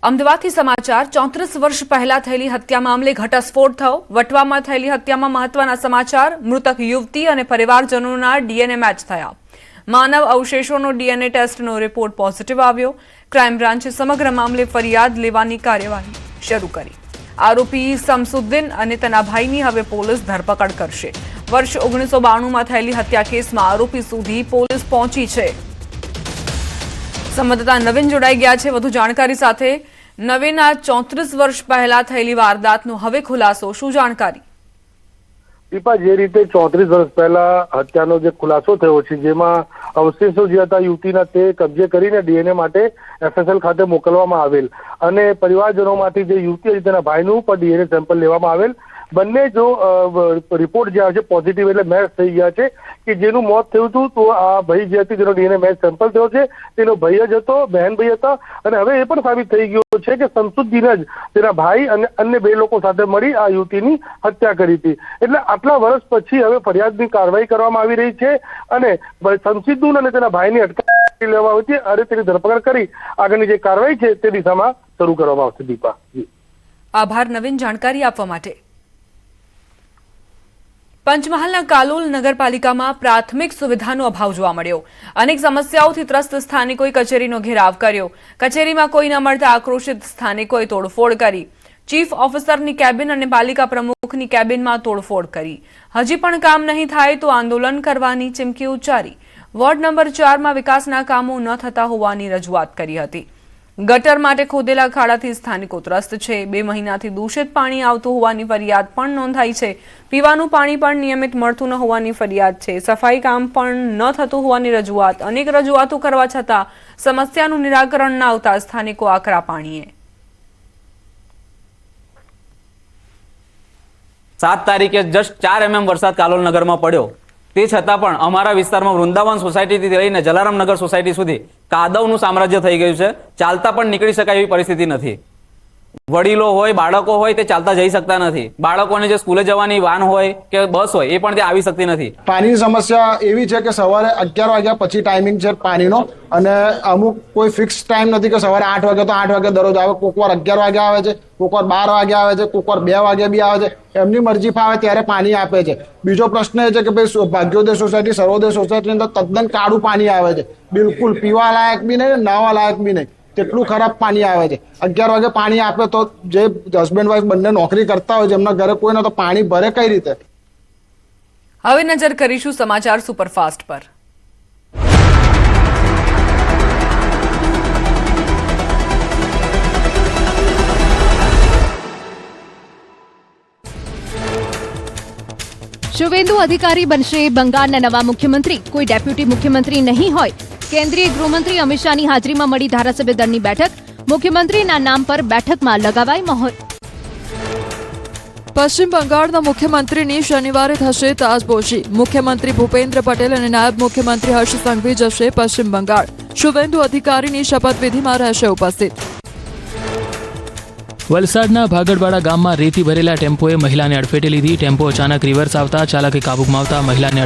અમદાવાદથી સમાચાર 34 વર્ષ પહેલા થયેલી હત્યા મામલે ઘટસ્ફોટ થયો। વટવામાં થયેલી હત્યામાં મહત્વના સમાચાર, મૃતક યુવતી અને પરિવારજનોના ડીએનએ મેચ થયા। માનવ અવશેષોનો ડીએનએ ટેસ્ટનો રિપોર્ટ પોઝિટિવ આવ્યો। ક્રાઇમ બ્રાન્ચે સમગ્ર મામલે ફરિયાદ લેવાની કાર્યવાહી શરૂ કરી। આરોપી શમસુદ્દીન અને તેના ભાઈની હવે પોલીસ ધરપકડ કરશે। વર્ષ 1992માં થયેલી હત્યા કેસમાં આરોપી સુધી પોલીસ પહોંચી છે। સંવાદદાતા નવીન જોડાઈ ગયા છે વધુ જાણકારી સાથે। નવીન, આ 34 વર્ષ પહેલા થયેલી વારદાતનો હવે ખુલાસો, શું જાણકારી? દીપા, જે રીતે 34 વર્ષ પહેલા હત્યાનો જે ખુલાસો થયો છે, જેમાં અવશેષો જે હતા યુવતીના તે કબજે કરીને ડીએનએ માટે એફએસએલ ખાતે મોકલવામાં આવેલ અને પરિવારજનોમાંથી જે યુવતી હતી તેના ભાઈનું પણ ડીએનએ સેમ્પલ લેવામાં આવેલ। બંને જો રિપોર્ટ જે આવે છે પોઝિટિવ એટલે મેચ થઈ ગયા છે કે જેનું મોત થયું હતું તો આ ભાઈ જે હતી જેનો ડીએનએ મેચ સેમ્પલ થયો છે તેનો ભાઈ જ હતો, બહેન ભાઈ હતા। અને હવે એ પણ સાબિત થઈ ગયું છે કે શમસુદ્દીન જ તેના ભાઈ અને અન્ય બે લોકો સાથે મળી આ યુવતીની હત્યા કરી હતી। એટલે આટલા વર્ષ પછી હવે ફરિયાદની કાર્યવાહી કરવામાં આવી રહી છે અને શમસુદ્દીન અને તેના ભાઈની અટકાયત લેવામાં આવી છે અને તેની ધરપકડ કરી આગળની જે કાર્યવાહી છે તે દિશામાં શરૂ કરવામાં આવશે। દીપા, આભાર નવીન જાણકારી આપવા માટે। પંચમહાલના કાલોલ નગરપાલિકામાં પ્રાથમિક સુવિધાનો અભાવ જોવા મળ્યો। અનેક સમસ્યાઓથી ત્રસ્ત સ્થાનિકોએ કચેરીનો ઘેરાવ કર્યો। કચેરીમાં કોઈ ન મળતા આક્રોશિત સ્થાનિકોએ તોડફોડ કરી। ચીફ ઓફિસરની કેબિન અને પાલિકા પ્રમુખની કેબિનમાં તોડફોડ કરી। હજી પણ કામ નહીં થાય તો આંદોલન કરવાની ચીમકી ઉચ્ચારી। વોર્ડ નંબર 4માં વિકાસના કામો ન થતા હોવાની રજૂઆત કરી હતી। ગટર માટે ખોદેલા ખાડાથી સ્થાનિકો ત્રસ્ત છે। 2 મહિનાથી દૂષિત પાણી આવતું હોવાની ફરિયાદ પણ નોંધાઈ છે। પીવાનું પાણી પણ નિયમિત મળતું ન હોવાની ફરિયાદ છે। સફાઈ કામ પણ ન થતું હોવાની રજૂઆત। અનેક રજૂઆતો કરવા છતાં સમસ્યાનું નિરાકરણ ન આવતા સ્થાનિકો આકરા પાણીએ। 7 તારીખે જસ્ટ 4 mm વરસાદ કાલોલ નગરમાં પડ્યો, તે છતાં પણ અમારા વિસ્તારમાં વૃંદાવન સોસાયટીથી લઈને જલારામનગર સોસાયટી સુધી કાદવનું સામ્રાજ્ય થઈ ગયું છે। ચાલતા પણ નીકળી શકાય એવી પરિસ્થિતિ નથી। વડીલો હોય, બાળકો હોય તે ચાલતા જઈ શકતા નથી। બાળકોને જે સ્કૂલે જવાની વાન હોય કે બસ હોય એ પણ ત્યાં આવી શકતી નથી। પાણીની સમસ્યા એવી છે કે સવારે 11 વાગ્યા પછી ટાઈમિંગ છે પાણીનો અને અમુક કોઈ ફિક્સ ટાઈમ નથી કે સવારે 8 વાગે તો 8 વાગે દરરોજ આવે। કોકવાર 11 વાગે આવે છે, કોકવાર 12 વાગે આવે છે, કોકવાર 2 વાગે બી આવે છે। એમની મરજી ફાવે ત્યારે પાણી આપે છે। બીજો પ્રશ્ન એ છે કે ભાઈ ભાગ્યોદય સોસાયટી, સર્વોદય સોસાયટીની અંદર તદ્દન કાળું પાણી આવે છે, બિલકુલ પીવા લાયક બી નહીં, નાવા લાયક બી નહીં, તેટલું ખરાબ પાણી આવે છે। 11 વાગે પાણી આપે તો જે હસબન્ડ વાઈફ બંને નોકરી કરતા હોય જેમના ઘરે કોઈ ન તો પાણી ભરે કઈ રીતે? હવે નજર કરીશું સમાચાર સુપરફાસ્ટ પર। શુવેન્દુ અધિકારી બનશે બંગાળના નવા મુખ્યમંત્રી। કોઈ ડેપ્યુટી મુખ્યમંત્રી નહીં હોય। કેન્દ્રીય ગૃહમંત્રી અમિત શાહની હાજરીમાં મળી ધારાસભ્ય દળની બેઠક। મુખ્યમંત્રીના નામ પર બેઠકમાં લગાવાઈ મહોર। પશ્ચિમ બંગાળના મુખ્યમંત્રીની શનિવારે થશે તાજપોશી। મુખ્યમંત્રી ભૂપેન્દ્ર પટેલ અને નાયબ મુખ્યમંત્રી હર્ષ સંઘવી જશે પશ્ચિમ બંગાળ। શુવેન્દુ અધિકારીની શપથવિધિમાં રહેશે ઉપસ્થિત। વલસાડના ભાગડવાડા ગામમાં રેતી ભરેલા ટેમ્પોએ મહિલાને અડફેટે લીધી। ટેમ્પો અચાનક રિવર્સ આવતા ચાલકે કાબુ ગુમાવતા મહિલાને